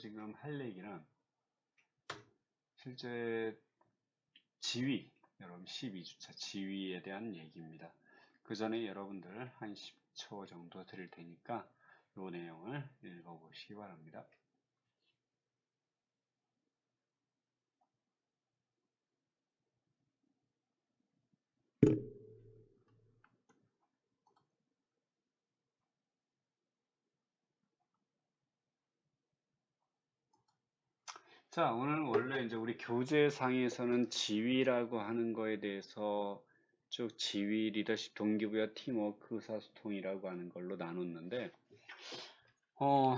지금 할 얘기는 실제 지위, 여러분 12주차 지위에 대한 얘기입니다. 그 전에 여러분들 한 10초 정도 드릴 테니까 이 내용을 읽어보시기 바랍니다. 자, 오늘 원래 이제 우리 교재상에서는 지위라고 하는 거에 대해서 쭉 지위, 리더십, 동기부여, 팀워크, 의사소통이라고 하는 걸로 나눴는데,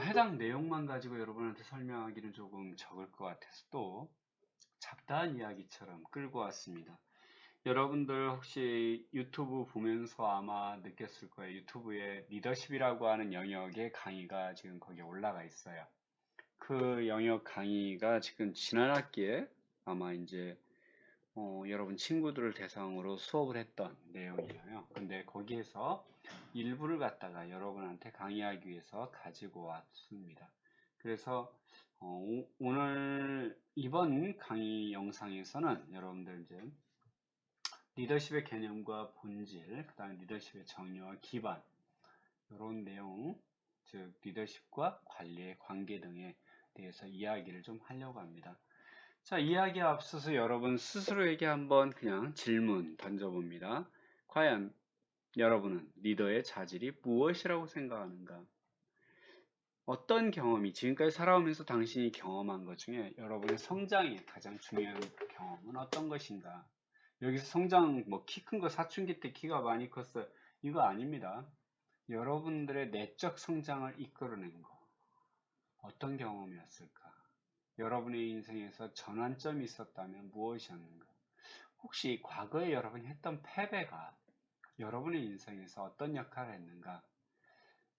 해당 내용만 가지고 여러분한테 설명하기는 조금 적을 것 같아서 또 잡다한 이야기처럼 끌고 왔습니다. 여러분들 혹시 유튜브 보면서 아마 느꼈을 거예요. 유튜브에 리더십이라고 하는 영역의 강의가 지금 거기에 올라가 있어요. 그 영역 강의가 지금 지난 학기에 아마 이제 여러분 친구들을 대상으로 수업을 했던 내용이에요. 근데 거기에서 일부를 갖다가 여러분한테 강의하기 위해서 가지고 왔습니다. 그래서 오늘 이번 강의 영상에서는 여러분들 이제 리더십의 개념과 본질, 그 다음에 리더십의 정의와 기반 이런 내용, 즉 리더십과 관리의 관계 등에 대해서 이야기를 좀 하려고 합니다. 자, 이야기에 앞서서 여러분 스스로에게 한번 그냥 질문 던져봅니다. 과연 여러분은 리더의 자질이 무엇이라고 생각하는가? 어떤 경험이 지금까지 살아오면서 당신이 경험한 것 중에 여러분의 성장에 가장 중요한 경험은 어떤 것인가? 여기서 성장, 뭐 키 큰 거 사춘기 때 키가 많이 컸어요. 이거 아닙니다. 여러분들의 내적 성장을 이끌어낸 거. 어떤 경험이었을까? 여러분의 인생에서 전환점이 있었다면 무엇이었는가? 혹시 과거에 여러분이 했던 패배가 여러분의 인생에서 어떤 역할을 했는가?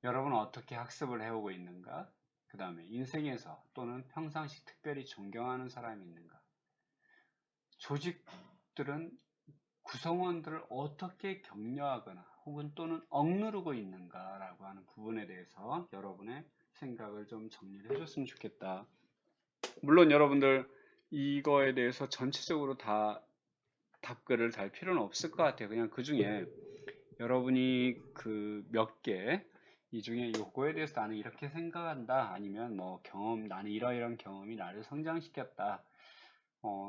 여러분은 어떻게 학습을 해오고 있는가? 그 다음에 인생에서 또는 평상시 특별히 존경하는 사람이 있는가? 조직들은 구성원들을 어떻게 격려하거나 혹은 또는 억누르고 있는가라고 하는 부분에 대해서 여러분의 생각을 좀 정리를 해줬으면 좋겠다. 물론 여러분들 이거에 대해서 전체적으로 다 답글을 달 필요는 없을 것 같아요. 그냥 그 중에 여러분이 그 몇 개, 이 중에 요거에 대해서 나는 이렇게 생각한다. 아니면 뭐 나는 이러이런 경험이 나를 성장시켰다.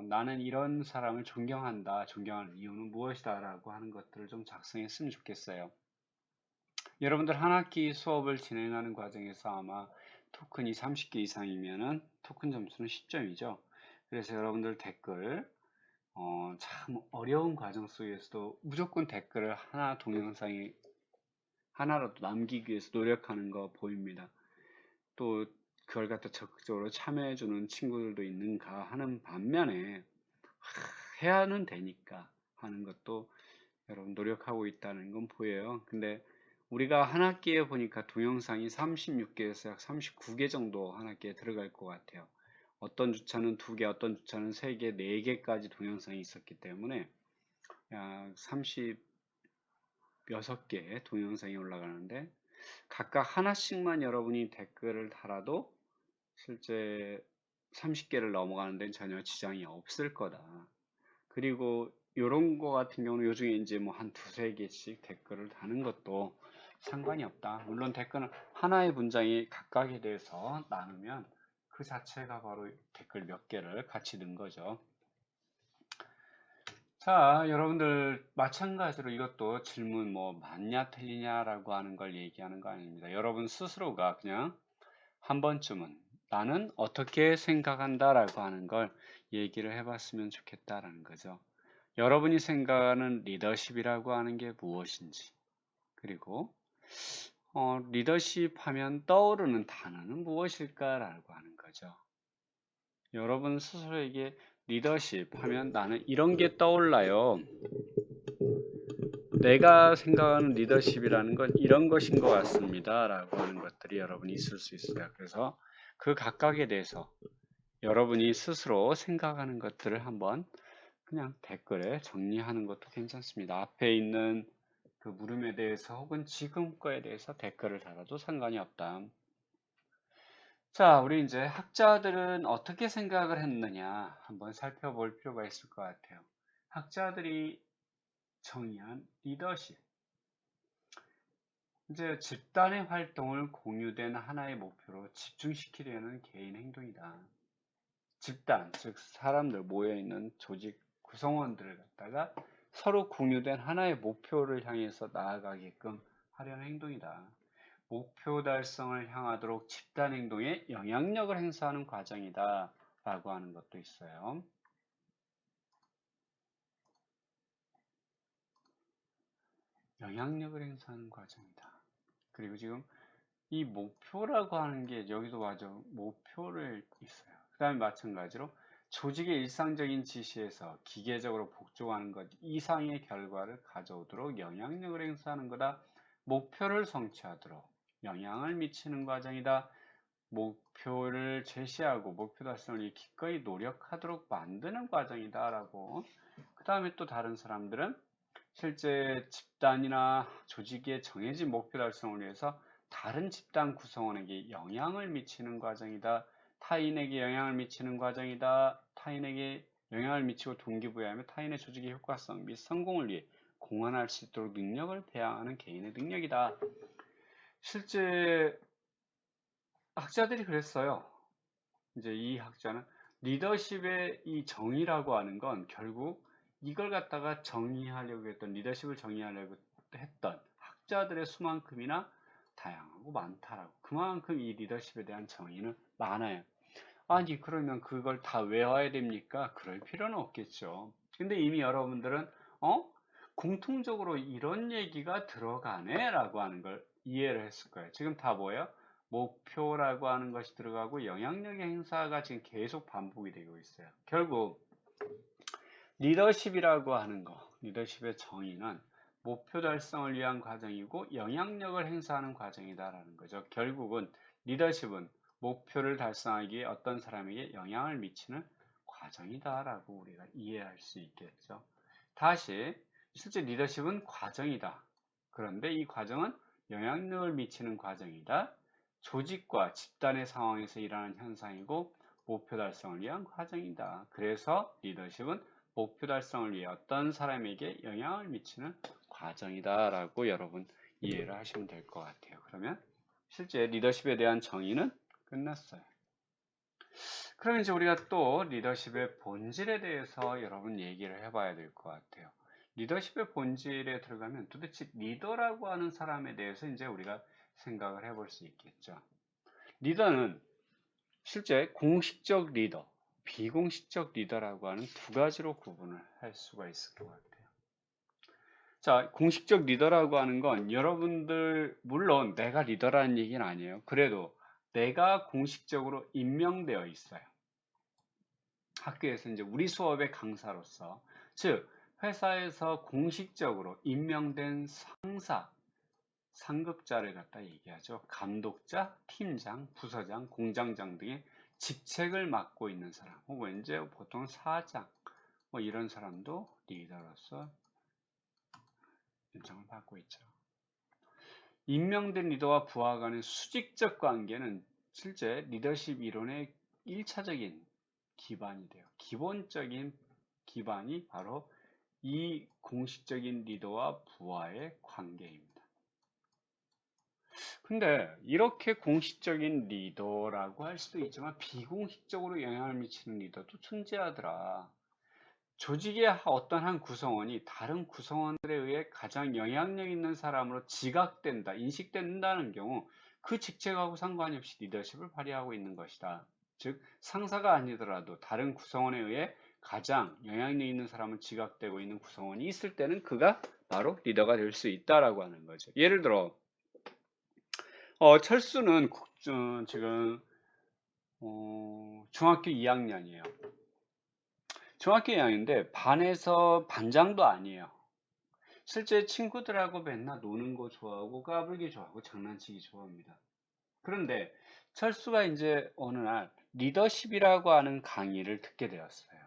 나는 이런 사람을 존경한다. 존경하는 이유는 무엇이다. 라고 하는 것들을 좀 작성했으면 좋겠어요. 여러분들 한 학기 수업을 진행하는 과정에서 아마 토큰이 30개 이상이면은 토큰 점수는 10점이죠. 그래서 여러분들 댓글, 참 어려운 과정 속에서도 무조건 댓글을 하나 동영상에 하나라도 남기기 위해서 노력하는 거 보입니다. 또 그걸 갖다 적극적으로 참여해주는 친구들도 있는가 하는 반면에 해야는 되니까 하는 것도 여러분 노력하고 있다는 건 보여요. 근데 우리가 한 학기에 보니까 동영상이 36개에서 약 39개 정도 한 학기에 들어갈 것 같아요. 어떤 주차는 2개, 어떤 주차는 3개, 4개까지 동영상이 있었기 때문에 약 36개 동영상이 올라가는데 각각 하나씩만 여러분이 댓글을 달아도 실제 30개를 넘어가는 데는 전혀 지장이 없을 거다. 그리고 요런 거 같은 경우는 요즘에 이제 뭐 한 두세 개씩 댓글을 다는 것도 상관이 없다. 물론 댓글은 하나의 문장이 각각에 대해서 나누면 그 자체가 바로 댓글 몇 개를 같이 넣은 거죠. 자, 여러분들 마찬가지로 이것도 질문 뭐 맞냐 틀리냐라고 하는 걸 얘기하는 거 아닙니다. 여러분 스스로가 그냥 한 번쯤은 나는 어떻게 생각한다라고 하는 걸 얘기를 해봤으면 좋겠다라는 거죠. 여러분이 생각하는 리더십이라고 하는 게 무엇인지, 그리고 리더십 하면 떠오르는 단어는 무엇일까라고 하는 거죠. 여러분 스스로에게 리더십 하면 나는 이런 게 떠올라요. 내가 생각하는 리더십이라는 건 이런 것인 것 같습니다. 라고 하는 것들이 여러분이 있을 수 있어요. 그래서 그 각각에 대해서 여러분이 스스로 생각하는 것들을 한번 그냥 댓글에 정리하는 것도 괜찮습니다. 앞에 있는 그 물음에 대해서 혹은 지금 거에 대해서 댓글을 달아도 상관이 없다. 자, 우리 이제 학자들은 어떻게 생각을 했느냐 한번 살펴볼 필요가 있을 것 같아요. 학자들이 정의한 리더십. 이제 집단의 활동을 공유된 하나의 목표로 집중시키려는 개인 행동이다. 집단, 즉 사람들 모여있는 조직 구성원들을 갖다가 서로 공유된 하나의 목표를 향해서 나아가게끔 하려는 행동이다. 목표 달성을 향하도록 집단 행동에 영향력을 행사하는 과정이다 라고 하는 것도 있어요. 영향력을 행사하는 과정이다. 그리고 지금 이 목표라고 하는 게 여기도 맞아 목표를 있어요. 그 다음에 마찬가지로 조직의 일상적인 지시에서 기계적으로 복종하는 것 이상의 결과를 가져오도록 영향력을 행사하는 거다. 목표를 성취하도록 영향을 미치는 과정이다. 목표를 제시하고 목표 달성을 위해 기꺼이 노력하도록 만드는 과정이다 라고. 그 다음에 또 다른 사람들은 실제 집단이나 조직의 정해진 목표 달성을 위해서 다른 집단 구성원에게 영향을 미치는 과정이다. 타인에게 영향을 미치는 과정이다. 타인에게 영향을 미치고 동기부여하며 타인의 조직의 효과성 및 성공을 위해 공헌할 수 있도록 능력을 배양하는 개인의 능력이다. 실제 학자들이 그랬어요. 이제 이 학자는 리더십의 이 정의라고 하는 건 결국 이걸 갖다가 정의하려고 했던 리더십을 정의하려고 했던 학자들의 수만큼이나 다양하고 많다라고. 그만큼 이 리더십에 대한 정의는 많아요. 아니 그러면 그걸 다 외워야 됩니까? 그럴 필요는 없겠죠. 근데 이미 여러분들은 공통적으로 이런 얘기가 들어가네 라고 하는 걸 이해를 했을 거예요. 지금 다 뭐예요? 목표라고 하는 것이 들어가고 영향력의 행사가 지금 계속 반복이 되고 있어요. 결국 리더십이라고 하는 거, 리더십의 정의는 목표 달성을 위한 과정이고 영향력을 행사하는 과정이다라는 거죠. 결국은 리더십은 목표를 달성하기 위해 어떤 사람에게 영향을 미치는 과정이다라고 우리가 이해할 수 있겠죠. 다시 실제 리더십은 과정이다. 그런데 이 과정은 영향력을 미치는 과정이다. 조직과 집단의 상황에서 일어나는 현상이고 목표 달성을 위한 과정이다. 그래서 리더십은 목표 달성을 위해 어떤 사람에게 영향을 미치는 과정이다 라고 여러분 이해를 하시면 될 것 같아요. 그러면 실제 리더십에 대한 정의는 끝났어요. 그럼 이제 우리가 또 리더십의 본질에 대해서 여러분 얘기를 해봐야 될 것 같아요. 리더십의 본질에 들어가면 도대체 리더라고 하는 사람에 대해서 이제 우리가 생각을 해볼 수 있겠죠. 리더는 실제 공식적 리더, 비공식적 리더라고 하는 두 가지로 구분을 할 수가 있을 것 같아요. 자, 공식적 리더라고 하는 건 여러분들, 물론 내가 리더라는 얘기는 아니에요. 그래도 내가 공식적으로 임명되어 있어요. 학교에서 이제 우리 수업의 강사로서, 즉, 회사에서 공식적으로 임명된 상사, 상급자를 갖다 얘기하죠. 감독자, 팀장, 부서장, 공장장 등의 직책을 맡고 있는 사람, 혹은 이제 보통 사장, 뭐 이런 사람도 리더로서 인정을 받고 있죠. 임명된 리더와 부하 간의 수직적 관계는 실제 리더십 이론의 1차적인 기반이 돼요. 기본적인 기반이 바로 이 공식적인 리더와 부하의 관계입니다. 근데 이렇게 공식적인 리더라고 할 수도 있지만 비공식적으로 영향을 미치는 리더도 존재하더라. 조직의 어떤 한 구성원이 다른 구성원들에 의해 가장 영향력 있는 사람으로 지각된다, 인식된다는 경우 그 직책하고 상관이 없이 리더십을 발휘하고 있는 것이다. 즉 상사가 아니더라도 다른 구성원에 의해 가장 영향력 있는 사람은 지각되고 있는 구성원이 있을 때는 그가 바로 리더가 될 수 있다라고 하는 거죠. 예를 들어 철수는 지금 중학교 2학년이에요. 중학교 2학년인데 반에서 반장도 아니에요. 실제 친구들하고 맨날 노는 거 좋아하고 까불기 좋아하고 장난치기 좋아합니다. 그런데 철수가 이제 어느 날 리더십이라고 하는 강의를 듣게 되었어요.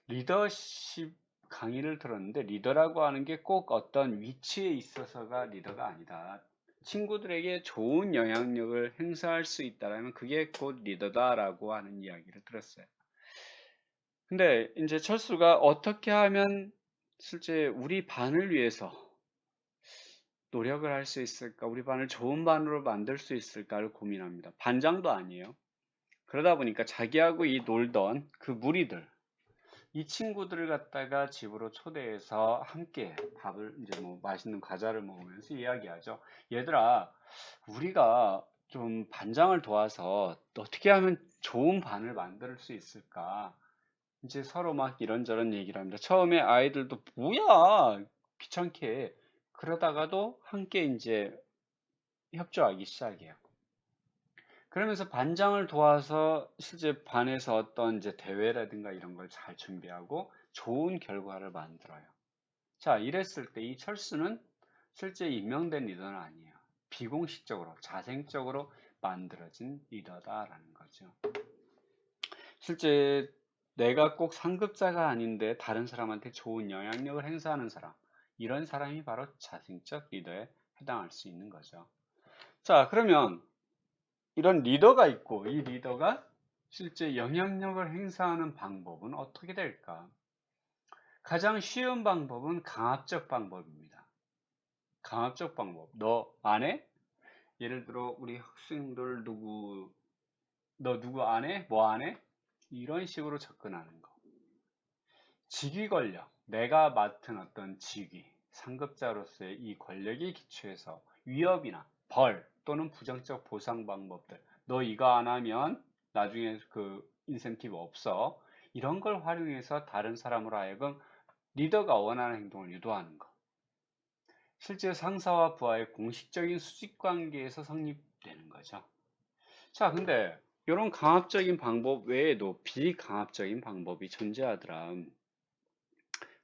리더십 강의를 들었는데 리더라고 하는 게 꼭 어떤 위치에 있어서가 리더가 아니다. 친구들에게 좋은 영향력을 행사할 수 있다라면 그게 곧 리더다라고 하는 이야기를 들었어요. 근데 이제 철수가 어떻게 하면 실제 우리 반을 위해서 노력을 할 수 있을까? 우리 반을 좋은 반으로 만들 수 있을까를 고민합니다. 반장도 아니에요. 그러다 보니까 자기하고 이 놀던 그 무리들, 이 친구들을 갖다가 집으로 초대해서 함께 밥을 이제 뭐 맛있는 과자를 먹으면서 이야기하죠. 얘들아, 우리가 좀 반장을 도와서 어떻게 하면 좋은 반을 만들 수 있을까? 이제 서로 막 이런저런 얘기를 합니다. 처음에 아이들도 뭐야 귀찮게 그러다가도 함께 이제 협조하기 시작해요. 그러면서 반장을 도와서 실제 반에서 어떤 이제 대회라든가 이런 걸 잘 준비하고 좋은 결과를 만들어요. 자, 이랬을 때 이 철수는 실제 임명된 리더는 아니에요. 비공식적으로, 자생적으로 만들어진 리더다라는 거죠. 실제 내가 꼭 상급자가 아닌데 다른 사람한테 좋은 영향력을 행사하는 사람, 이런 사람이 바로 자생적 리더에 해당할 수 있는 거죠. 자, 그러면 이런 리더가 있고 이 리더가 실제 영향력을 행사하는 방법은 어떻게 될까? 가장 쉬운 방법은 강압적 방법입니다. 강압적 방법. 너 안 해? 예를 들어 우리 학생들 너 누구 안 해? 뭐 안 해? 이런 식으로 접근하는 거. 직위 권력, 내가 맡은 어떤 직위, 상급자로서의 이 권력에 기초해서 위협이나 벌 또는 부정적 보상 방법들, 너 이거 안 하면 나중에 그 인센티브 없어. 이런 걸 활용해서 다른 사람으로 하여금 리더가 원하는 행동을 유도하는 거. 실제 상사와 부하의 공식적인 수직 관계에서 성립되는 거죠. 자, 근데 이런 강압적인 방법 외에도 비강압적인 방법이 존재하더라.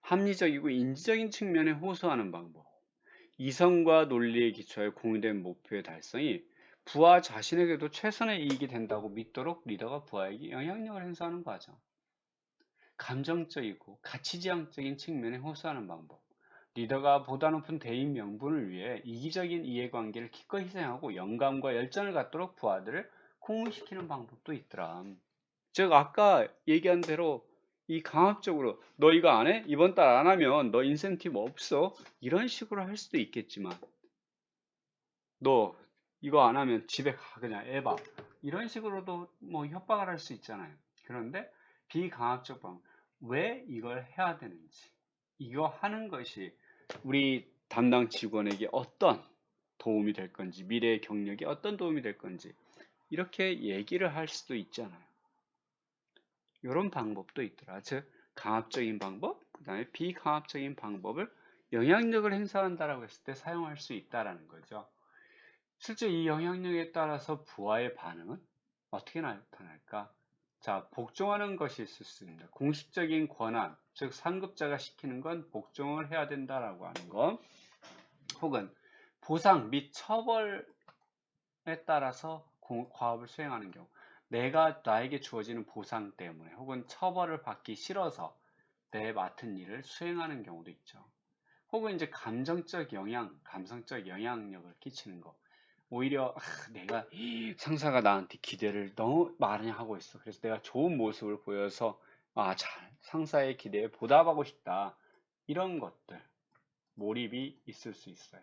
합리적이고 인지적인 측면에 호소하는 방법. 이성과 논리에 기초해 공유된 목표의 달성이 부하 자신에게도 최선의 이익이 된다고 믿도록 리더가 부하에게 영향력을 행사하는 과정. 감정적이고 가치지향적인 측면에 호소하는 방법. 리더가 보다 높은 대인 명분을 위해 이기적인 이해관계를 기꺼이 희생하고 영감과 열정을 갖도록 부하들을 공유시키는 방법도 있더라. 즉 아까 얘기한 대로 이 강압적으로 너 이거 안 해? 이번 달 안 하면 너 인센티브 없어. 이런 식으로 할 수도 있겠지만 너 이거 안 하면 집에 가 그냥 애 봐. 이런 식으로도 뭐 협박을 할 수 있잖아요. 그런데 비강압적 방법. 왜 이걸 해야 되는지. 이거 하는 것이 우리 담당 직원에게 어떤 도움이 될 건지, 미래의 경력에 어떤 도움이 될 건지 이렇게 얘기를 할 수도 있잖아요. 이런 방법도 있더라. 즉 강압적인 방법, 그 다음에 비강압적인 방법을 영향력을 행사한다라고 했을 때 사용할 수 있다라는 거죠. 실제 이 영향력에 따라서 부하의 반응은 어떻게 나타날까? 자, 복종하는 것이 있을 수 있습니다. 공식적인 권한, 즉 상급자가 시키는 건 복종을 해야 된다라고 하는 것, 혹은 보상 및 처벌에 따라서 과업을 수행하는 경우, 내가 나에게 주어지는 보상 때문에 혹은 처벌을 받기 싫어서 내 맡은 일을 수행하는 경우도 있죠. 혹은 이제 감정적 영향, 감성적 영향력을 끼치는 거. 오히려 내가 상사가 나한테 기대를 너무 많이 하고 있어. 그래서 내가 좋은 모습을 보여서 상사의 기대에 보답하고 싶다. 이런 것들 몰입이 있을 수 있어요.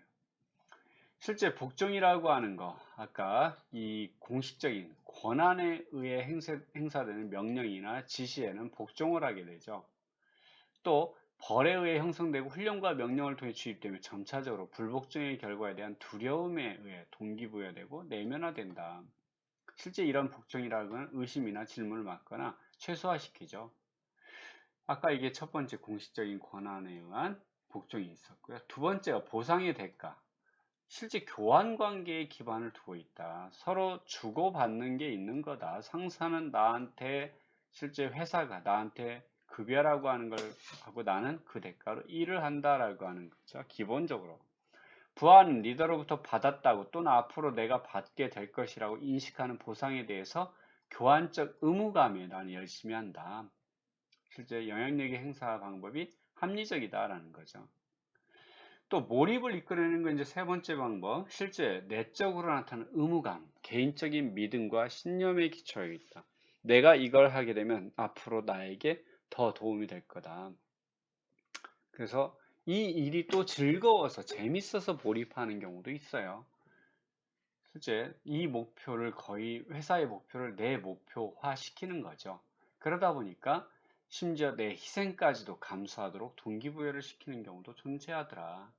실제 복종이라고 하는 거, 아까 이 공식적인 권한에 의해 행사되는 명령이나 지시에는 복종을 하게 되죠. 또 벌에 의해 형성되고 훈련과 명령을 통해 주입되며 점차적으로 불복종의 결과에 대한 두려움에 의해 동기부여되고 내면화된다. 실제 이런 복종이라는 건 의심이나 질문을 막거나 최소화시키죠. 아까 이게 첫 번째 공식적인 권한에 의한 복종이 있었고요. 두 번째가 보상의 대가. 실제 교환 관계에 기반을 두고 있다. 서로 주고받는 게 있는 거다. 상사는 나한테, 실제 회사가 나한테 급여라고 하는 걸 하고 나는 그 대가로 일을 한다라고 하는 거죠. 기본적으로. 부하는 리더로부터 받았다고 또는 앞으로 내가 받게 될 것이라고 인식하는 보상에 대해서 교환적 의무감에 나는 열심히 한다. 실제 영향력의 행사 방법이 합리적이다라는 거죠. 또 몰입을 이끌어내는 건 이제 세 번째 방법. 실제 내적으로 나타나는 의무감, 개인적인 믿음과 신념에 기초해 있다. 내가 이걸 하게 되면 앞으로 나에게 더 도움이 될 거다. 그래서 이 일이 또 즐거워서 재밌어서 몰입하는 경우도 있어요. 실제 이 목표를 거의 회사의 목표를 내 목표화 시키는 거죠. 그러다 보니까 심지어 내 희생까지도 감수하도록 동기부여를 시키는 경우도 존재하더라.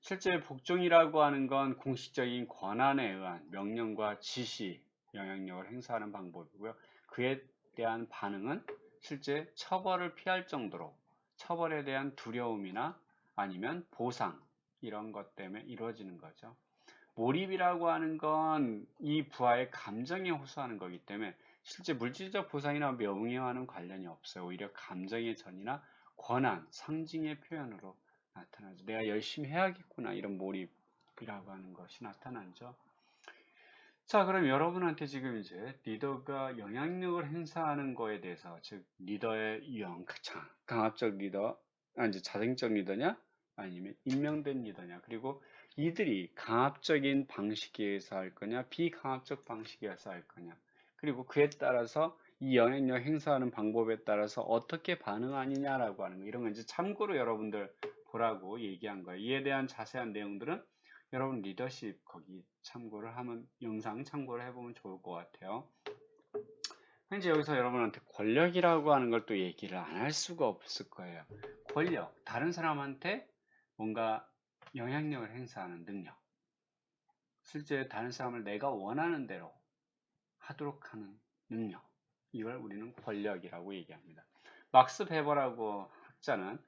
실제 복종이라고 하는 건 공식적인 권한에 의한 명령과 지시, 영향력을 행사하는 방법이고요. 그에 대한 반응은 실제 처벌을 피할 정도로 처벌에 대한 두려움이나 아니면 보상 이런 것 때문에 이루어지는 거죠. 몰입이라고 하는 건 이 부하의 감정에 호소하는 거기 때문에 실제 물질적 보상이나 명예와는 관련이 없어요. 오히려 감정의 전이나 권한, 상징의 표현으로 나타나죠. 내가 열심히 해야겠구나 이런 몰입이라고 하는 것이 나타나죠. 자, 그럼 여러분한테 지금 이제 리더가 영향력을 행사하는 거에 대해서, 즉 리더의 유형, 강압적 리더, 이제 자생적 리더냐, 아니면 임명된 리더냐, 그리고 이들이 강압적인 방식에 의해서 할 거냐, 비강압적 방식에 의해서 할 거냐, 그리고 그에 따라서 이 영향력 행사하는 방법에 따라서 어떻게 반응하느냐라고 하는 거, 이런 거 이제 참고로 여러분들 보라고 얘기한 거예요. 이에 대한 자세한 내용들은 여러분 리더십 거기 참고를 하면 영상 참고를 해보면 좋을 것 같아요. 현재 여기서 여러분한테 권력이라고 하는 걸 또 얘기를 안 할 수가 없을 거예요. 권력, 다른 사람한테 뭔가 영향력을 행사하는 능력, 실제 다른 사람을 내가 원하는 대로 하도록 하는 능력, 이걸 우리는 권력이라고 얘기합니다. 막스 베버라고 학자는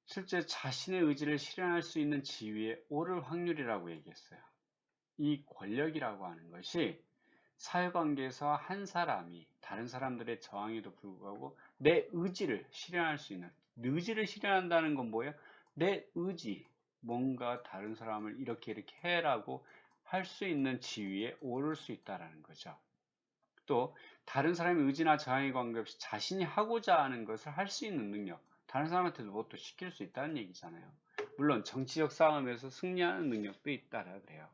실제 자신의 의지를 실현할 수 있는 지위에 오를 확률이라고 얘기했어요. 이 권력이라고 하는 것이 사회관계에서 한 사람이 다른 사람들의 저항에도 불구하고 내 의지를 실현할 수 있는, 의지를 실현한다는 건 뭐예요? 내 의지, 뭔가 다른 사람을 이렇게 해라고 할 수 있는 지위에 오를 수 있다는 거죠. 또 다른 사람의 의지나 저항에 관계없이 자신이 하고자 하는 것을 할 수 있는 능력, 다른 사람한테도 뭣도 시킬 수 있다는 얘기잖아요. 물론 정치적 싸움에서 승리하는 능력도 있다라 그래요.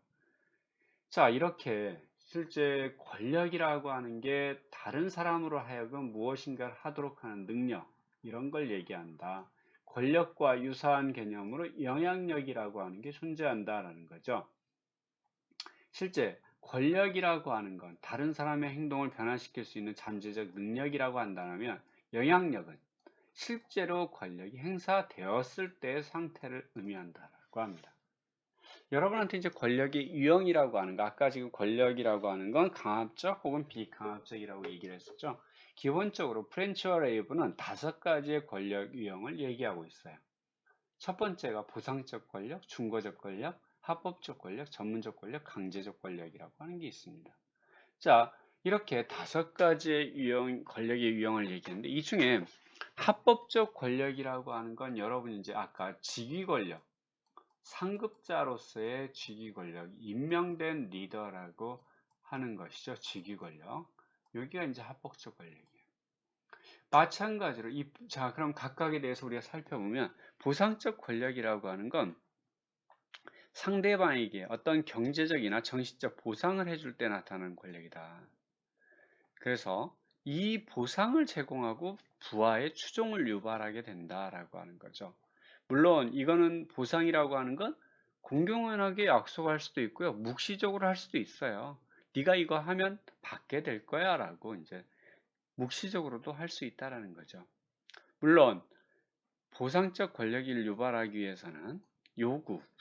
자, 이렇게 실제 권력이라고 하는 게 다른 사람으로 하여금 무엇인가를 하도록 하는 능력, 이런 걸 얘기한다. 권력과 유사한 개념으로 영향력이라고 하는 게 존재한다라는 거죠. 실제 권력이라고 하는 건 다른 사람의 행동을 변화시킬 수 있는 잠재적 능력이라고 한다면, 영향력은 실제로 권력이 행사되었을 때의 상태를 의미한다라고 합니다. 여러분한테 이제 권력의 유형이라고 하는 거, 아까 지금 권력이라고 하는 건 강압적 혹은 비강압적이라고 얘기를 했었죠. 기본적으로 프렌치와 레이브는 5가지의 권력 유형을 얘기하고 있어요. 첫 번째가 보상적 권력, 중거적 권력, 합법적 권력, 전문적 권력, 강제적 권력이라고 하는 게 있습니다. 자, 이렇게 5가지의 유형, 권력의 유형을 얘기했는데, 이 중에 합법적 권력이라고 하는 건 여러분이 이제 아까 직위 권력, 상급자로서의 직위 권력, 임명된 리더라고 하는 것이죠. 직위 권력. 여기가 이제 합법적 권력이에요. 마찬가지로 자, 그럼 각각에 대해서 우리가 살펴보면, 보상적 권력이라고 하는 건 상대방에게 어떤 경제적이나 정신적 보상을 해줄 때 나타나는 권력이다. 그래서 이 보상을 제공하고 부하의 추종을 유발하게 된다라고 하는 거죠. 물론 이거는 보상이라고 하는 건 공공연하게 약속할 수도 있고요. 묵시적으로 할 수도 있어요. 네가 이거 하면 받게 될 거야 라고 이제 묵시적으로도 할 수 있다라는 거죠. 물론 보상적 권력을 유발하기 위해서는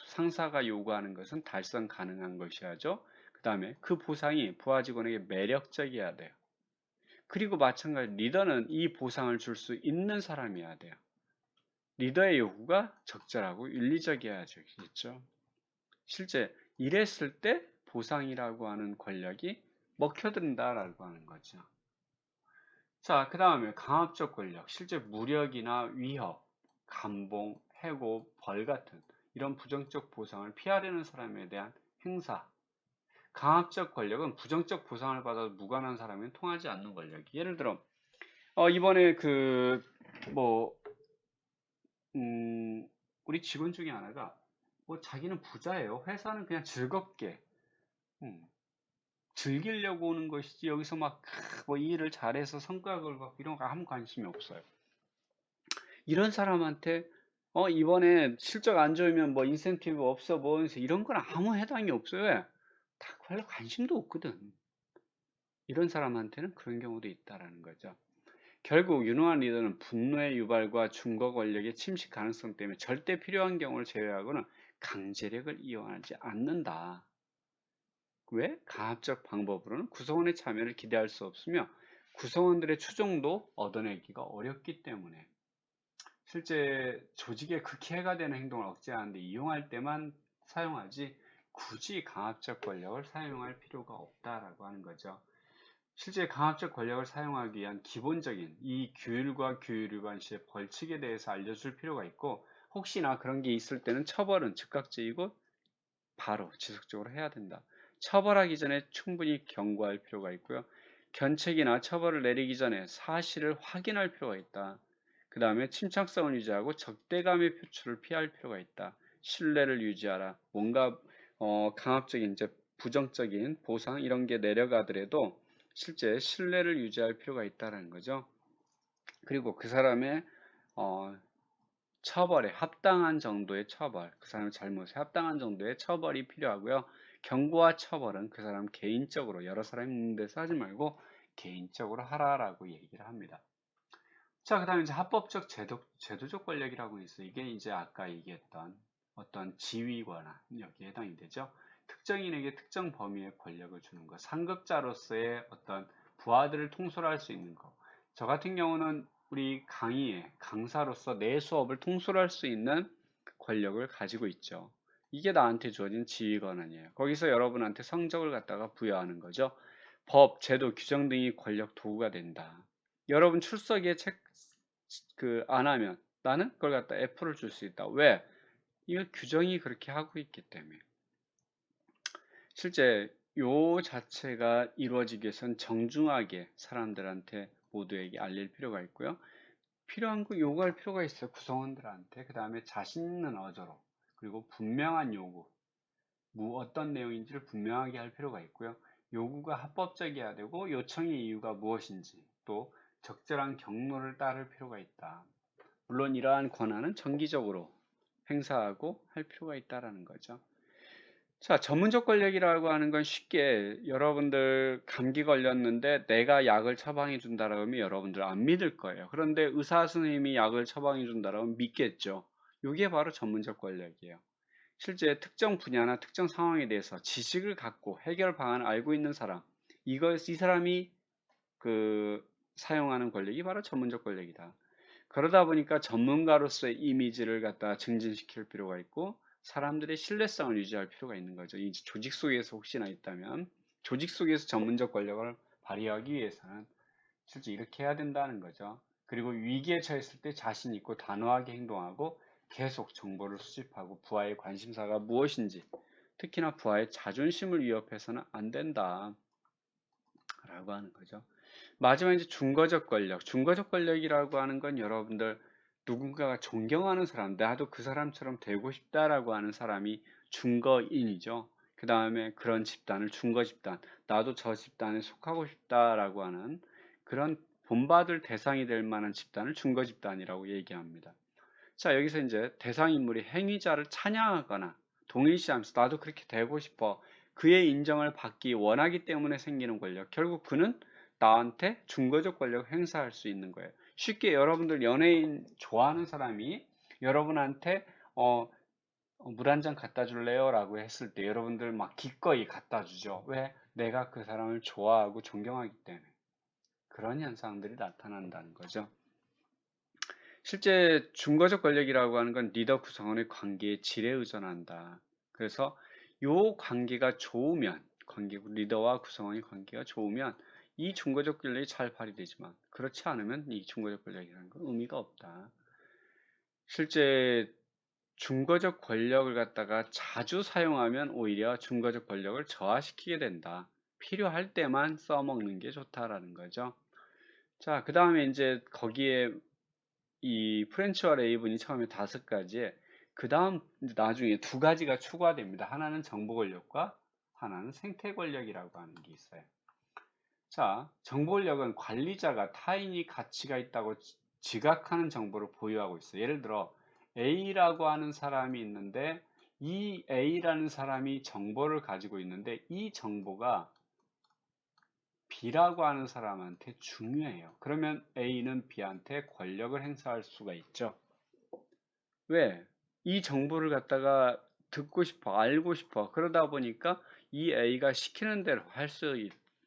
상사가 요구하는 것은 달성 가능한 것이야죠. 그 다음에 그 보상이 부하 직원에게 매력적이어야 돼요. 그리고 마찬가지로 리더는 이 보상을 줄 수 있는 사람이어야 돼요. 리더의 요구가 적절하고 윤리적이어야겠죠. 실제 이랬을 때 보상이라고 하는 권력이 먹혀든다라고 하는 거죠. 자, 그 다음에 강압적 권력, 실제 무력이나 위협, 감봉, 해고, 벌 같은 이런 부정적 보상을 피하려는 사람에 대한 행사. 강압적 권력은 부정적 보상을 받아도 무관한 사람은 통하지 않는 권력이. 예를 들어 이번에 뭐 우리 직원 중에 하나가 뭐 자기는 부자예요. 회사는 그냥 즐겁게 즐기려고 오는 것이지 여기서 막 뭐 일을 잘해서 성과를 갖고 이런 거 아무 관심이 없어요. 이런 사람한테 이번에 실적 안 좋으면 뭐 인센티브 없어 뭐 이런 건 아무 해당이 없어요. 왜? 다 별로 관심도 없거든. 이런 사람한테는 그런 경우도 있다라는 거죠. 결국 유능한 리더는 분노의 유발과 중거 권력의 침식 가능성 때문에 절대 필요한 경우를 제외하고는 강제력을 이용하지 않는다. 왜? 가압적 방법으로는 구성원의 참여를 기대할 수 없으며 구성원들의 추종도 얻어내기가 어렵기 때문에 실제 조직에 극해가 되는 행동을 억제하는데 이용할 때만 사용하지 굳이 강압적 권력을 사용할 필요가 없다라고 하는 거죠. 실제 강압적 권력을 사용하기 위한 기본적인 이 규율과 규율 위반 시의 벌칙에 대해서 알려줄 필요가 있고 혹시나 그런 게 있을 때는 처벌은 즉각적이고 바로 지속적으로 해야 된다. 처벌하기 전에 충분히 경고할 필요가 있고요. 견책이나 처벌을 내리기 전에 사실을 확인할 필요가 있다. 그 다음에 침착성을 유지하고 적대감의 표출을 피할 필요가 있다. 신뢰를 유지하라. 뭔가 강압적인 이제 부정적인 보상 이런 게 내려가더라도 실제 신뢰를 유지할 필요가 있다는 거죠. 그리고 그 사람의 처벌에 합당한 정도의 처벌, 그 사람의 잘못에 합당한 정도의 처벌이 필요하고요. 경고와 처벌은 그 사람 개인적으로 여러 사람이 있는 데서 하지 말고 개인적으로 하라라고 얘기를 합니다. 자, 그 다음에 이제 합법적 제도적 권력이라고 있어요. 이게 이제 아까 얘기했던 어떤 지위 권한 여기에 해당이 되죠. 특정인에게 특정 범위의 권력을 주는 것, 상급자로서의 어떤 부하들을 통솔할 수 있는 것. 저 같은 경우는 우리 강사로서 내 수업을 통솔할 수 있는 권력을 가지고 있죠. 이게 나한테 주어진 지위 권한이에요. 거기서 여러분한테 성적을 갖다가 부여하는 거죠. 법, 제도, 규정 등이 권력 도구가 된다. 여러분 출석에 안 하면 나는 그걸 갖다 F를 줄 수 있다. 왜? 이거 규정이 그렇게 하고 있기 때문에. 실제 요 자체가 이루어지기 위해선 정중하게 사람들한테 모두에게 알릴 필요가 있고요. 필요한 거 요구할 필요가 있어요. 구성원들한테. 그 다음에 자신 있는 어조로. 그리고 분명한 요구. 어떤 내용인지를 분명하게 할 필요가 있고요. 요구가 합법적이어야 되고 요청의 이유가 무엇인지 또 적절한 경로를 따를 필요가 있다. 물론 이러한 권한은 정기적으로 행사하고 할 필요가 있다라는 거죠. 자, 전문적 권력이라고 하는 건 쉽게 여러분들 감기 걸렸는데 내가 약을 처방해 준다라고 하면 여러분들 안 믿을 거예요. 그런데 의사 선생님이 약을 처방해 준다라고 하면 믿겠죠. 이게 바로 전문적 권력이에요. 실제 특정 분야나 특정 상황에 대해서 지식을 갖고 해결 방안을 알고 있는 사람, 이 사람이 사용하는 권력이 바로 전문적 권력이다. 그러다 보니까 전문가로서의 이미지를 갖다 증진시킬 필요가 있고 사람들의 신뢰성을 유지할 필요가 있는 거죠. 이 조직 속에서 혹시나 있다면 조직 속에서 전문적 권력을 발휘하기 위해서는 실제 이렇게 해야 된다는 거죠. 그리고 위기에 처했을 때 자신 있고 단호하게 행동하고 계속 정보를 수집하고 부하의 관심사가 무엇인지 특히나 부하의 자존심을 위협해서는 안 된다 라고 하는 거죠. 마지막 이제 중거적 권력. 중거적 권력이라고 하는 건 여러분들 누군가가 존경하는 사람, 나도 그 사람처럼 되고 싶다라고 하는 사람이 중거인이죠. 그 다음에 그런 집단을 중거 집단, 나도 저 집단에 속하고 싶다라고 하는 그런 본받을 대상이 될 만한 집단을 중거 집단이라고 얘기합니다. 자, 여기서 이제 대상 인물이 행위자를 찬양하거나 동일시하면서 나도 그렇게 되고 싶어. 그의 인정을 받기 원하기 때문에 생기는 권력. 결국 그는 나한테 중거적 권력을 행사할 수 있는 거예요. 쉽게 여러분들 연예인 좋아하는 사람이 여러분한테 물 한 잔 갖다 줄래요? 라고 했을 때 여러분들 막 기꺼이 갖다 주죠. 왜? 내가 그 사람을 좋아하고 존경하기 때문에. 그런 현상들이 나타난다는 거죠. 실제 중거적 권력이라고 하는 건 리더 구성원의 관계의 질에 의존한다. 그래서 요 관계가 좋으면 리더와 구성원의 관계가 좋으면 이 중거적 권력이 잘 발휘되지만 그렇지 않으면 이 중거적 권력이라는 건 의미가 없다. 실제 중거적 권력을 갖다가 자주 사용하면 오히려 중거적 권력을 저하시키게 된다. 필요할 때만 써먹는 게 좋다라는 거죠. 자, 그 다음에 이제 거기에 이 프렌치와 레이븐이 처음에 5가지의 그 다음 나중에 두 가지가 추가됩니다. 하나는 정보 권력과 하나는 생태 권력이라고 하는 게 있어요. 자, 정보 권력은 관리자가 타인이 가치가 있다고 지각하는 정보를 보유하고 있어요. 예를 들어 A라고 하는 사람이 있는데 이 A라는 사람이 정보를 가지고 있는데 이 정보가 B라고 하는 사람한테 중요해요. 그러면 A는 B한테 권력을 행사할 수가 있죠. 왜? 이 정보를 갖다가 듣고 싶어, 알고 싶어. 그러다 보니까 이 A가 시키는 대로 할 수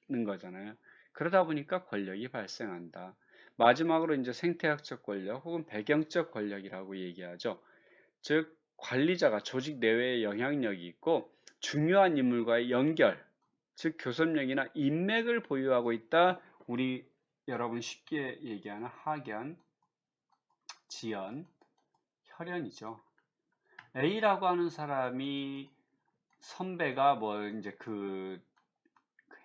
있는 거잖아요. 그러다 보니까 권력이 발생한다. 마지막으로 이제 생태학적 권력 혹은 배경적 권력이라고 얘기하죠. 즉, 관리자가 조직 내외에 영향력이 있고 중요한 인물과의 연결, 즉 교섭력이나 인맥을 보유하고 있다. 우리 여러분 쉽게 얘기하는 학연, 지연, 혈연이죠. A라고 하는 사람이 선배가 뭐 이제 그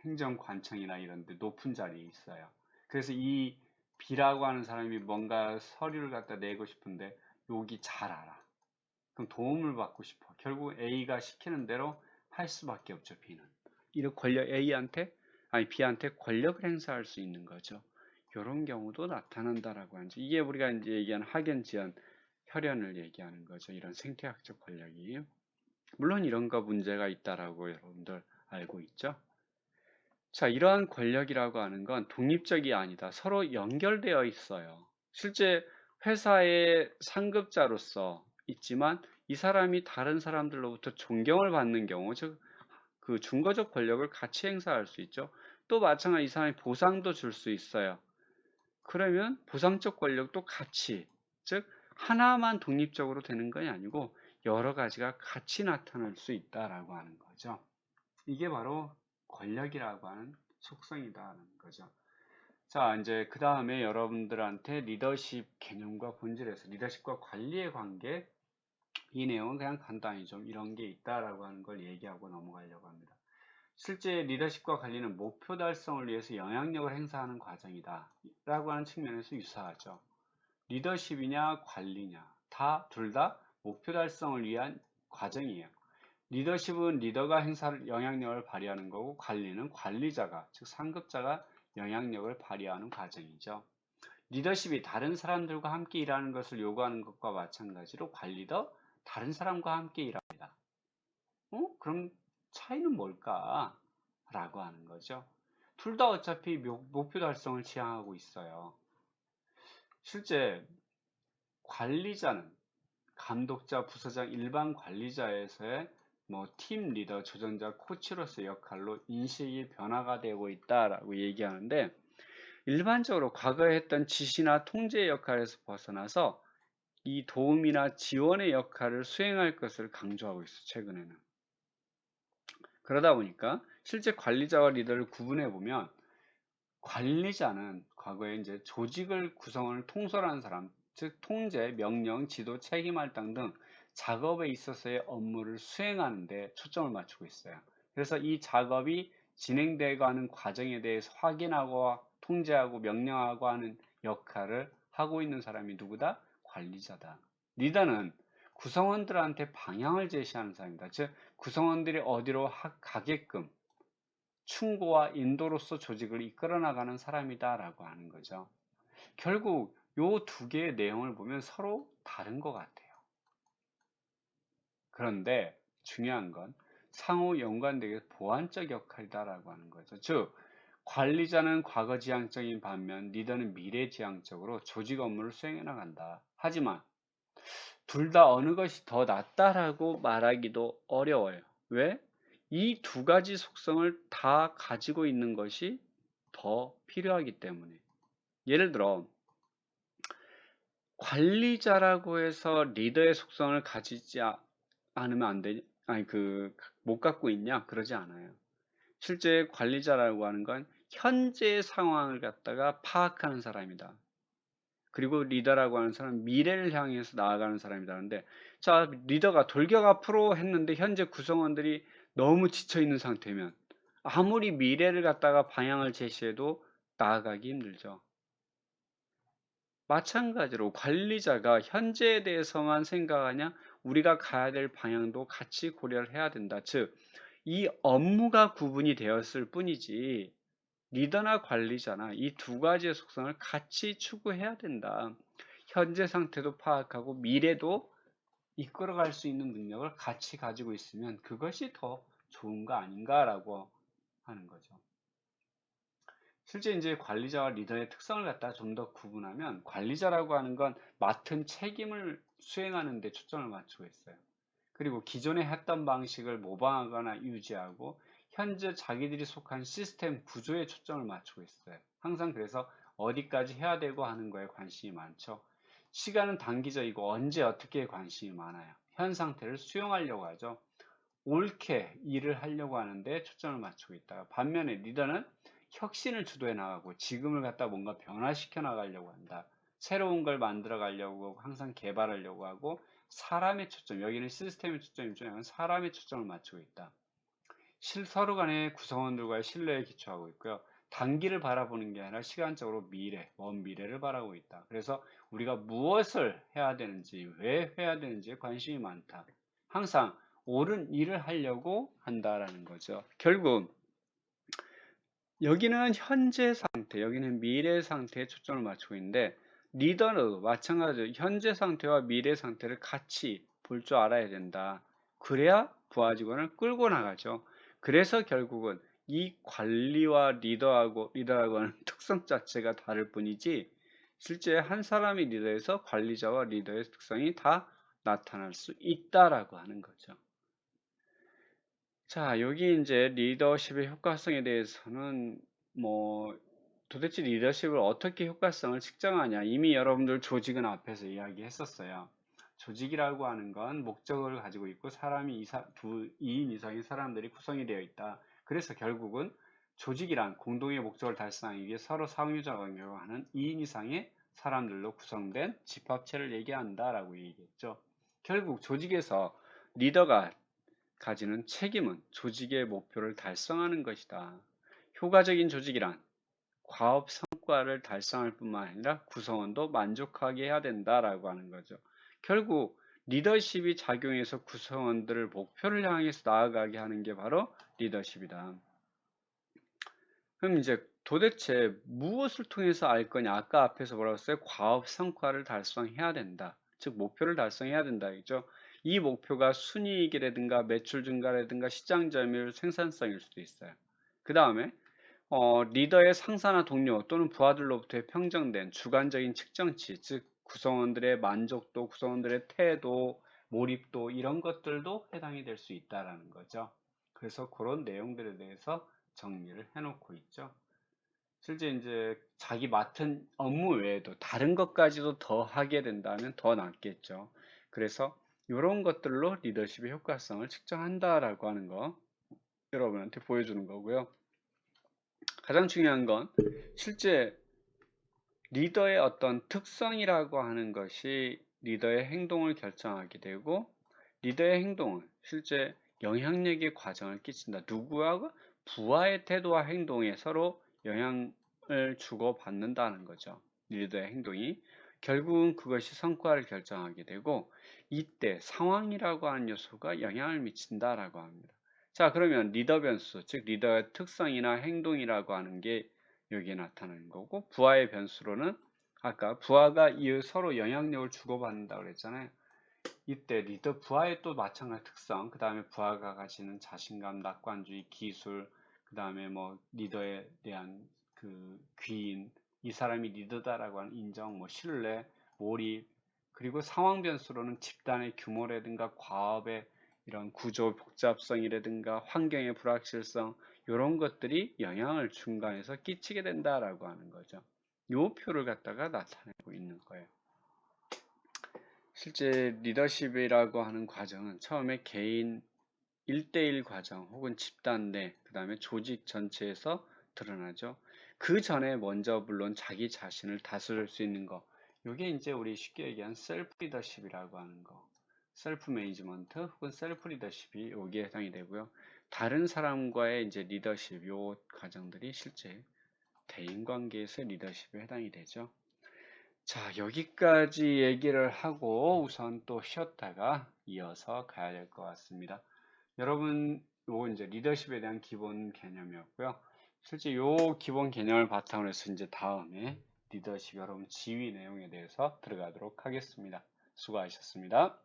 행정관청이나 이런 데 높은 자리에 있어요. 그래서 이 B라고 하는 사람이 뭔가 서류를 갖다 내고 싶은데 여기 잘 알아. 그럼 도움을 받고 싶어. 결국 A가 시키는 대로 할 수밖에 없죠, B는. 이런 권력 B한테 권력을 행사할 수 있는 거죠. 이런 경우도 나타난다라고 하죠. 이게 우리가 이제 얘기하는 학연, 지연, 혈연을 얘기하는 거죠. 이런 생태학적 권력이. 물론 이런 거 문제가 있다라고 여러분들 알고 있죠. 자, 이러한 권력이라고 하는 건 독립적이 아니다. 서로 연결되어 있어요. 실제 회사의 상급자로서 있지만 이 사람이 다른 사람들로부터 존경을 받는 경우, 즉, 그 중거적 권력을 같이 행사할 수 있죠. 또 마찬가지 이 사람이 보상도 줄 수 있어요. 그러면 보상적 권력도 같이, 즉, 하나만 독립적으로 되는 것이 아니고 여러 가지가 같이 나타날 수 있다라고 하는 거죠. 이게 바로 권력이라고 하는 속성이다라는 거죠. 자, 이제 그 다음에 여러분들한테 리더십 개념과 본질에서 리더십과 관리의 관계, 이 내용은 그냥 간단히 좀 이런 게 있다라고 하는 걸 얘기하고 넘어가려고 합니다. 실제 리더십과 관리는 목표 달성을 위해서 영향력을 행사하는 과정이다 라고 하는 측면에서 유사하죠. 리더십이냐 관리냐 둘 다 목표 달성을 위한 과정이에요. 리더십은 리더가 행사할 영향력을 발휘하는 거고 관리는 관리자가, 즉 상급자가 영향력을 발휘하는 과정이죠. 리더십이 다른 사람들과 함께 일하는 것을 요구하는 것과 마찬가지로 관리도 다른 사람과 함께 일합니다. 그럼 차이는 뭘까? 라고 하는 거죠. 둘 다 어차피 목표 달성을 지향하고 있어요. 실제 관리자는 감독자, 부서장, 일반 관리자에서의 팀 리더, 조정자, 코치로서의 역할로 인식이 변화가 되고 있다라고 얘기하는데 일반적으로 과거에 했던 지시나 통제 역할에서 벗어나서 이 도움이나 지원의 역할을 수행할 것을 강조하고 있어, 최근에는. 그러다 보니까 실제 관리자와 리더를 구분해 보면 관리자는 과거에 이제 조직을 구성을 통솔하는 사람, 즉 통제, 명령, 지도, 책임 할당 등 작업에 있어서의 업무를 수행하는 데 초점을 맞추고 있어요. 그래서 이 작업이 진행되고 하는 과정에 대해서 확인하고 통제하고 명령하고 하는 역할을 하고 있는 사람이 누구다? 관리자다. 리더는 구성원들한테 방향을 제시하는 사람이다. 즉 구성원들이 어디로 가게끔 충고와 인도로서 조직을 이끌어 나가는 사람이다라고 하는 거죠. 결국 요 두 개의 내용을 보면 서로 다른 것 같아요. 그런데 중요한 건 상호 연관되게 보완적 역할이다라고 하는 거죠. 즉 관리자는 과거지향적인 반면 리더는 미래지향적으로 조직 업무를 수행해 나간다. 하지만 둘 다 어느 것이 더 낫다라고 말하기도 어려워요. 왜? 이 두 가지 속성을 다 가지고 있는 것이 더 필요하기 때문에. 예를 들어 관리자라고 해서 리더의 속성을 가지지 않으면 안 되냐? 아니 못 갖고 있냐? 그러지 않아요. 실제 관리자라고 하는 건 현재 상황을 갖다가 파악하는 사람이다. 그리고 리더라고 하는 사람은 미래를 향해서 나아가는 사람이라는데, 자, 리더가 돌격 앞으로 했는데 현재 구성원들이 너무 지쳐 있는 상태면 아무리 미래를 갖다가 방향을 제시해도 나아가기 힘들죠. 마찬가지로 관리자가 현재에 대해서만 생각하냐? 우리가 가야 될 방향도 같이 고려를 해야 된다. 즉, 이 업무가 구분이 되었을 뿐이지 리더나 관리자나 이 두 가지의 속성을 같이 추구해야 된다. 현재 상태도 파악하고 미래도 이끌어갈 수 있는 능력을 같이 가지고 있으면 그것이 더 좋은 거 아닌가라고 하는 거죠. 실제 이제 관리자와 리더의 특성을 갖다 좀 더 구분하면 관리자라고 하는 건 맡은 책임을 수행하는 데 초점을 맞추고 있어요. 그리고 기존에 했던 방식을 모방하거나 유지하고 현재 자기들이 속한 시스템 구조에 초점을 맞추고 있어요. 항상 그래서 어디까지 해야 되고 하는 거에 관심이 많죠. 시간은 단기적이고 언제 어떻게 관심이 많아요. 현 상태를 수용하려고 하죠. 옳게 일을 하려고 하는데 초점을 맞추고 있다. 반면에 리더는 혁신을 주도해 나가고 지금을 갖다 뭔가 변화시켜 나가려고 한다. 새로운 걸 만들어 가려고 항상 개발하려고 하고 사람의 초점, 여기는 시스템의 초점이죠. 여기는 사람의 초점을 맞추고 있다. 서로 간의 구성원들과의 신뢰에 기초하고 있고요. 단기를 바라보는 게 아니라 시간적으로 미래, 먼 미래를 바라고 있다. 그래서 우리가 무엇을 해야 되는지, 왜 해야 되는지에 관심이 많다. 항상 옳은 일을 하려고 한다라는 거죠. 결국 여기는 현재 상태, 여기는 미래 상태에 초점을 맞추고 있는데 리더는 마찬가지로 현재 상태와 미래 상태를 같이 볼 줄 알아야 된다. 그래야 부하 직원을 끌고 나가죠. 그래서 결국은 이 관리와 리더하고 하는 특성 자체가 다를 뿐이지 실제 한 사람이 리더에서 관리자와 리더의 특성이 다 나타날 수 있다라고 하는 거죠. 자, 여기 이제 리더십의 효과성에 대해서는 뭐 도대체 리더십을 어떻게 효과성을 측정하냐. 이미 여러분들 조직은 앞에서 이야기했었어요. 조직이라고 하는 건 목적을 가지고 있고 사람이 2인 이상의 사람들이 구성이 되어 있다. 그래서 결국은 조직이란 공동의 목적을 달성하기 위해 서로 상호작용을 하는 2인 이상의 사람들로 구성된 집합체를 얘기한다라고 얘기했죠. 결국 조직에서 리더가 가지는 책임은 조직의 목표를 달성하는 것이다. 효과적인 조직이란 과업 성과를 달성할 뿐만 아니라 구성원도 만족하게 해야 된다라고 하는 거죠. 결국 리더십이 작용해서 구성원들을 목표를 향해서 나아가게 하는 게 바로 리더십이다. 그럼 이제 도대체 무엇을 통해서 알 거냐? 아까 앞에서 뭐라고 했어요? 과업 성과를 달성해야 된다. 즉 목표를 달성해야 된다. 그죠? 이 목표가 순이익이라든가 매출 증가라든가 시장 점유율, 생산성일 수도 있어요. 그 다음에 리더의 상사나 동료 또는 부하들로부터의 평정된 주관적인 측정치, 즉 구성원들의 만족도, 구성원들의 태도, 몰입도 이런 것들도 해당이 될 수 있다라는 거죠. 그래서 그런 내용들에 대해서 정리를 해놓고 있죠. 실제 이제 자기 맡은 업무 외에도 다른 것까지도 더 하게 된다면 더 낫겠죠. 그래서 이런 것들로 리더십의 효과성을 측정한다라고 하는 거 여러분한테 보여주는 거고요. 가장 중요한 건 실제 리더의 어떤 특성이라고 하는 것이 리더의 행동을 결정하게 되고 리더의 행동은 실제 영향력의 과정을 끼친다. 누구하고? 부하의 태도와 행동에 서로 영향을 주고받는다는 거죠. 리더의 행동이. 결국은 그것이 성과를 결정하게 되고 이때 상황이라고 하는 요소가 영향을 미친다라고 합니다. 자, 그러면 리더 변수, 즉 리더의 특성이나 행동이라고 하는 게 여기에 나타나는 거고 부하의 변수로는 아까 부하가 이 서로 영향력을 주고받는다고 그랬잖아요. 이때 리더 부하의 또 마찬가지 특성, 그 다음에 부하가 가지는 자신감, 낙관주의, 기술, 그 다음에 뭐 리더에 대한 그 귀인, 이 사람이 리더다라고 하는 인정, 뭐 신뢰, 몰입, 그리고 상황 변수로는 집단의 규모라든가 과업의 이런 구조 복잡성이라든가 환경의 불확실성 이런 것들이 영향을 중간에서 끼치게 된다라고 하는 거죠. 요 표를 갖다가 나타내고 있는 거예요. 실제 리더십이라고 하는 과정은 처음에 개인 1대1 과정 혹은 집단 내, 그 다음에 조직 전체에서 드러나죠. 그 전에 먼저 물론 자기 자신을 다스릴 수 있는 거. 이게 이제 우리 쉽게 얘기한 셀프 리더십이라고 하는 거. 셀프 매니지먼트 혹은 셀프 리더십이 여기에 해당이 되고요. 다른 사람과의 이제 리더십, 요 과정들이 실제 대인 관계에서 리더십에 해당이 되죠. 자, 여기까지 얘기를 하고 우선 또 쉬었다가 이어서 가야 될 것 같습니다. 여러분, 요거 이제 리더십에 대한 기본 개념이었고요. 실제 요 기본 개념을 바탕으로 해서 이제 다음에 리더십 여러분 지휘 내용에 대해서 들어가도록 하겠습니다. 수고하셨습니다.